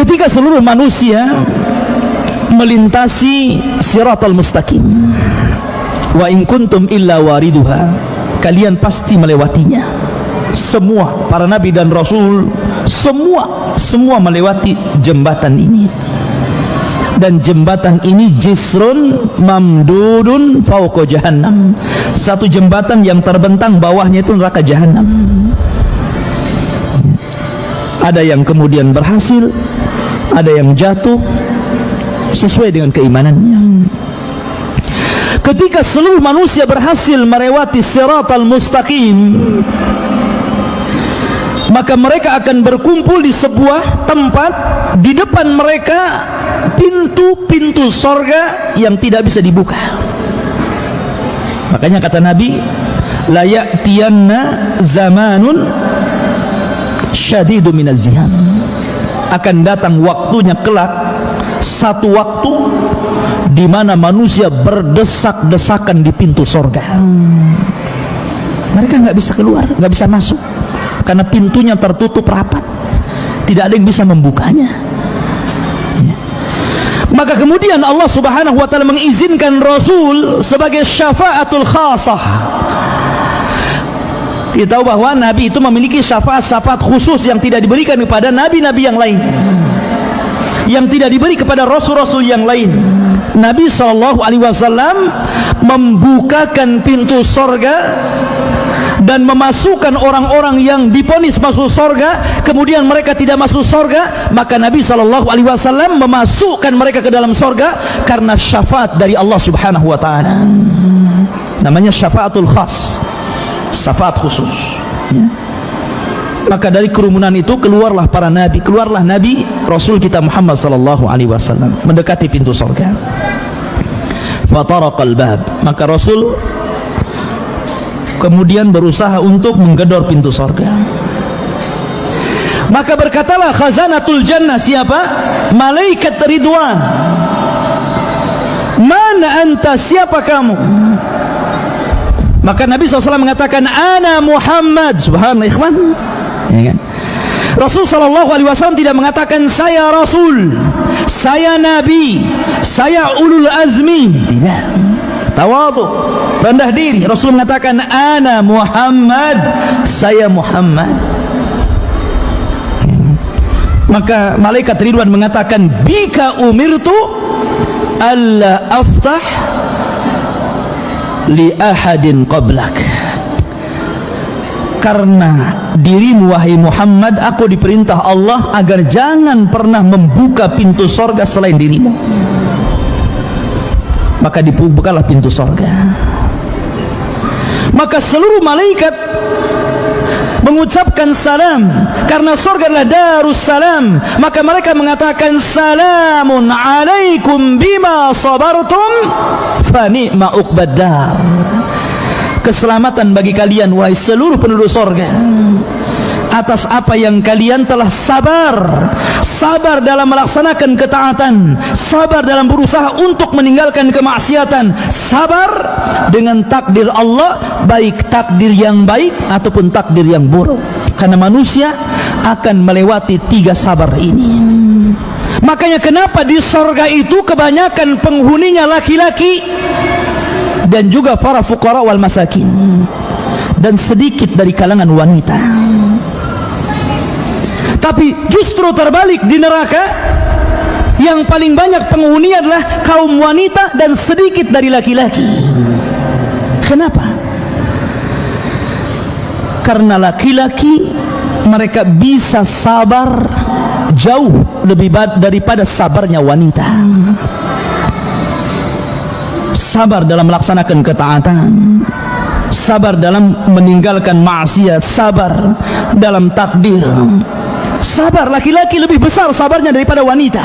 Ketika seluruh manusia melintasi siratal mustaqim, wa in kuntum illa wariduha, kalian pasti melewatinya. Semua para nabi dan rasul, semua melewati jembatan ini. Dan jembatan ini jisrun mamdudun fauqa jahannam, satu jembatan yang terbentang bawahnya itu neraka jahannam. Ada yang kemudian berhasil, ada yang jatuh sesuai dengan keimanannya. Ketika seluruh manusia berhasil melewati siratal mustaqim, maka mereka akan berkumpul di sebuah tempat. Di depan mereka pintu-pintu sorga yang tidak bisa dibuka. Makanya kata Nabi, la ya'tiyanna zamanun syadidu minaz ziham, akan datang waktunya kelak, satu waktu di mana manusia berdesak-desakan di pintu sorga. Mereka nggak bisa keluar, nggak bisa masuk, karena pintunya tertutup rapat, tidak ada yang bisa membukanya. Maka kemudian Allah Subhanahu wa ta'ala mengizinkan Rasul sebagai syafaatul khasah. Kita tahu bahwa Nabi itu memiliki syafaat-syafaat khusus yang tidak diberikan kepada nabi-nabi yang lain, yang tidak diberi kepada rasul-rasul yang lain. Nabi SAW membukakan pintu sorga dan memasukkan orang-orang yang divonis masuk sorga, kemudian mereka tidak masuk sorga, maka Nabi SAW memasukkan mereka ke dalam sorga karena syafaat dari Allah Subhanahu wa ta'ala. Namanya syafaatul khas, syafaat khusus, ya. Maka dari kerumunan itu keluarlah para nabi, keluarlah Nabi Rasul kita Muhammad SAW mendekati pintu sorga. Fataraqal bab, maka Rasul kemudian berusaha untuk menggedor pintu sorga. Maka berkatalah khazanatul jannah, siapa? Malaikat Ridwan. Mana anta, siapa kamu? Maka Nabi SAW mengatakan, ana Muhammad. Subhanallah, ikhwan, ya kan? Rasul SAW tidak mengatakan saya Rasul, saya Nabi, saya ulul azmi. Tidak. Tawadhu, rendah diri. Rasul mengatakan ana Muhammad, saya Muhammad. Maka malaikat Ridwan mengatakan, bika umirtu alla aftah li ahadin qablak, karena dirimu wahai Muhammad, aku diperintah Allah agar jangan pernah membuka pintu sorga selain dirimu. Maka dibukalah pintu sorga. Maka seluruh malaikat mengucapkan salam, karena sorga adalah darus salam. Maka mereka mengatakan, salamun alaikum bima sabartum fa ni'ma uqbad dar. Keselamatan bagi kalian wahai seluruh penduduk sorga, atas apa yang kalian telah sabar. Sabar dalam melaksanakan ketaatan, sabar dalam berusaha untuk meninggalkan kemaksiatan, sabar dengan takdir Allah, baik takdir yang baik ataupun takdir yang buruk. Karena manusia akan melewati tiga sabar ini. Makanya kenapa di sorga itu kebanyakan penghuninya laki-laki dan juga para fuqara wal masakin, dan sedikit dari kalangan wanita. Tapi justru terbalik, di neraka yang paling banyak penghuni adalah kaum wanita dan sedikit dari laki-laki. Kenapa? Karena laki-laki mereka bisa sabar jauh lebih daripada sabarnya wanita. Sabar dalam melaksanakan ketaatan, sabar dalam meninggalkan maksiat, sabar dalam takdir. Sabar, laki-laki lebih besar sabarnya daripada wanita.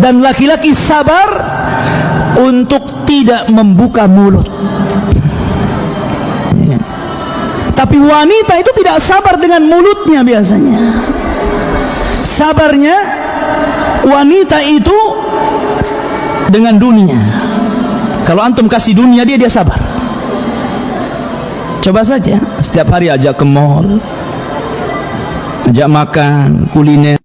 Dan laki-laki sabar untuk tidak membuka mulut. Tapi wanita itu tidak sabar dengan mulutnya biasanya. Sabarnya wanita itu dengan dunia. Kalau antum kasih dunia dia sabar. Coba saja, setiap hari ajak ke mall, ajak makan, kuliner.